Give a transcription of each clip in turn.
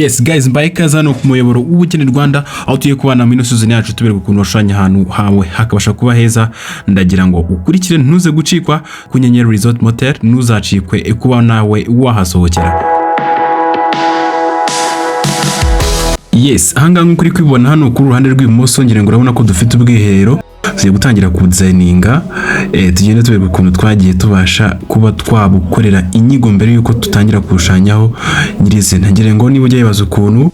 Yes guys, mbaye ikaze hano ku muyoboro w'ubugeni Rwanda aho tugiye kubana muri season yacu tubereka ukuntu washushanya ahantu hawe hakabasha kuba heza. Ndagira ngo ukurikire ntuze gucikwa ku Nyenyeri Resort Motel, ntuzacikwe kuba nawe wahasohokera. Yes, ahangaha nk'uko uri kwibona hano ku ruhande rw'ibumoso ngira ngo urabona ko dufite ubwiherero. Tugiye gutangira ku designinga, tugende tubereka ukuntu twagiye tubasha kuba twabukorera inyigo mbere yuko tutangira kurushanyaho nyirizina. Ngira ngo niba ujya yibaza ukuntu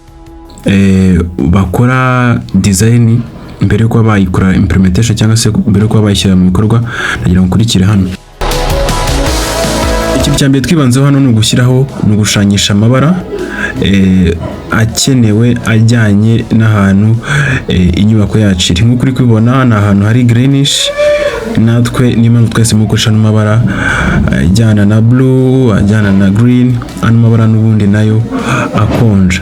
bakora design mbere yuko bayikora implementation cyangwa se mbere yuko bayishyira mu bikorwa, ndagira ngo ukurikire hano. Ikintu cya mbere twibanzeho hano ni ugushyiraho no gushanyisha amabara akenewe ajyanye n'ahantu inyubako yacu iri. Nk'uko uri kubibona ni ahantu hari greenish, natwe niyo twese mu gukoresha n'amabara ajyana na blue, ajyana na green, ano mabara n'ubundi nayo akonje.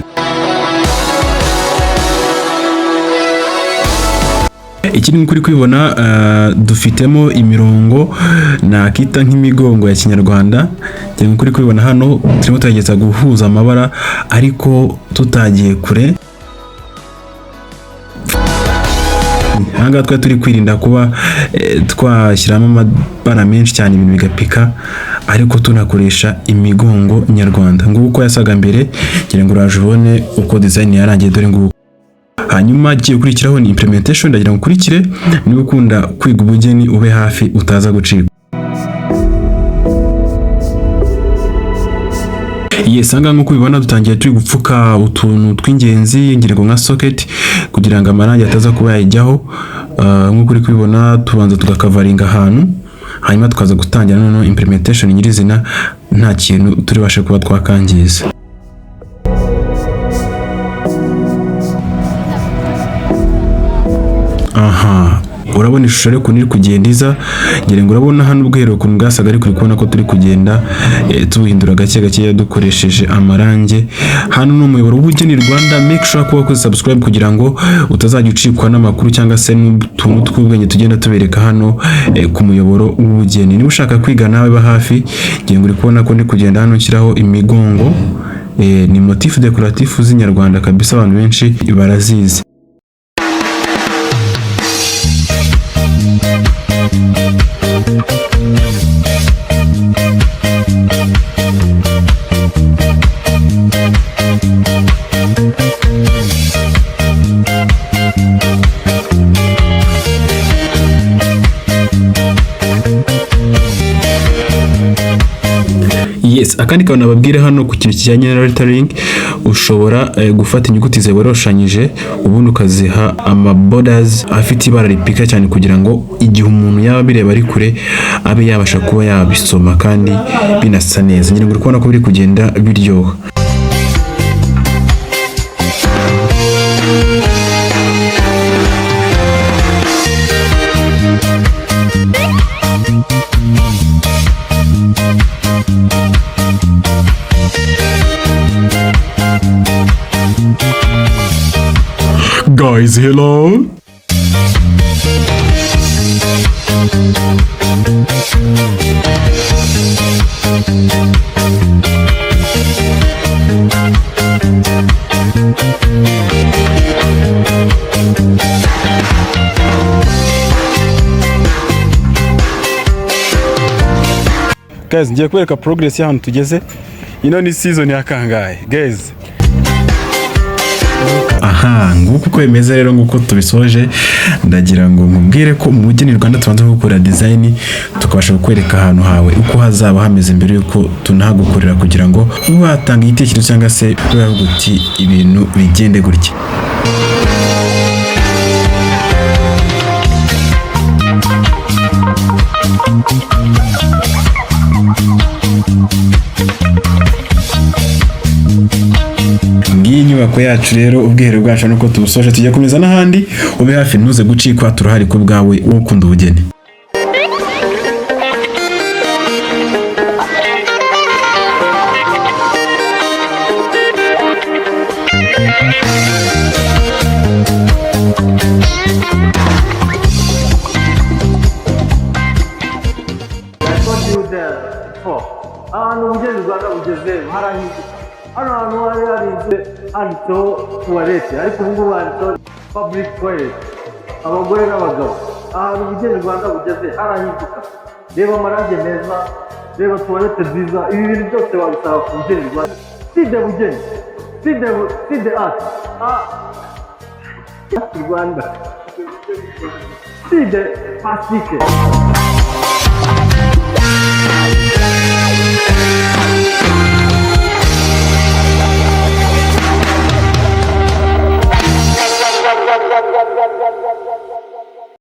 Ikindi nk'uko uri kubibona dufitemo imirongo nakita nk'imigongo ya Kinyarwanda. Nk'uko uri kubibona hano turimo tugerageza guhuza amabara ariko tutagiye kure. Hanga twa turi kwirinda kuba twashyiramo amabara menshi cyane ibintu bigapika, ariko tunakoresha imigongo nyarwanda nguko yasaga mbere. Ngira ngo uraje ubone uko design yarangiye, dore nguko. Hanyuma giye kurikiraho ni implementation. Ndagira ngo ukurikire, niba ukunda kwiga ubugeni ube hafi utaza gucika. Yes, anga nko kubibona dutangiye turi gupfuka utuntu tw'ingenzi, ngira ngo nka socket kugira ngo amarangi ataza kuba yajyaho. Nko kuri kubibona tubanza tugakavaringa ahantu, hanyuma tukaza gutangira noneho implementation nyirizina nta kintu turi bashe kuba twakangiza. Aha, urabona ishusho rero kuniri kugendiza. Ngira ngo urabona hano ubwiherero kuntu bwasaga, ariko uri kubona ko turi kugenda tubuhindura gake gake dukoresheje amarangi. Hano no muyoboro w'ubugeni Rwanda, make sure ko wakoze subscribe kugira ngo utazajya ucikwa n'amakuru cyangwa se n'utuntu tw'ubwenge tugenda tubereka hano ku muyoboro w'ubugeni. Niba ushaka kwiga nawe ba hafi, ngira ngo uri kubona ko ndi kugenda hano nshyiraho imigongo. Ni motif decoratif z'inyarwanda kabisa, abantu benshi barazizi. Yes, akandi kantu nababwire hano ku kintu kijyanye na lettering, ushobora gufata inyuguti zawe waroshanyije ubundi ukaziha ama borders afite ibara ripika cyane, kugira ngo igihe umuntu yaba bireba ari kure abe yabasha kuba yabisoma kandi binasa neza. Ngira ngo uri kubona ko biri kugenda biryoha. Guys, hello. Guys, ngiye kwereka progress y'ahantu tugeze. Ino ni season ya kangahe guys? Aha, nguko uko bimeze rero, nguko tubisoje. Ndagira ngo nkubwire ko mu bugeni Rwanda tubanza gukora design, tukabasha kukwereka ahantu hawe uko hazaba hameze mbere yuko tunahagukorera, kugira ngo watanga igitekerezo cyangwa se uravuga uti ibintu bigende gutya. Ngiyi nyubako yacu rero, ubwiherero bwacu nuko tubusoje. Tujya komeza n'ahandi, ube hafi ntuze gucikwa, turahari ku bwawe ukunda ubugeni. ahantu ubugeni Rwanda bugeze harahinduka. hano hantu hari harinze handitseho tuwarete ariko ubu ngubu handitseho public toilet abagore n'abagabo. Ahantu ubugeni Rwanda bugeze harahinduka. Reba amarange meza, reba tuwarete nziza, ibi bintu byose wabisaba ku bugeni Rwanda. Si de bugeni, si de art Rwanda, si de plastique.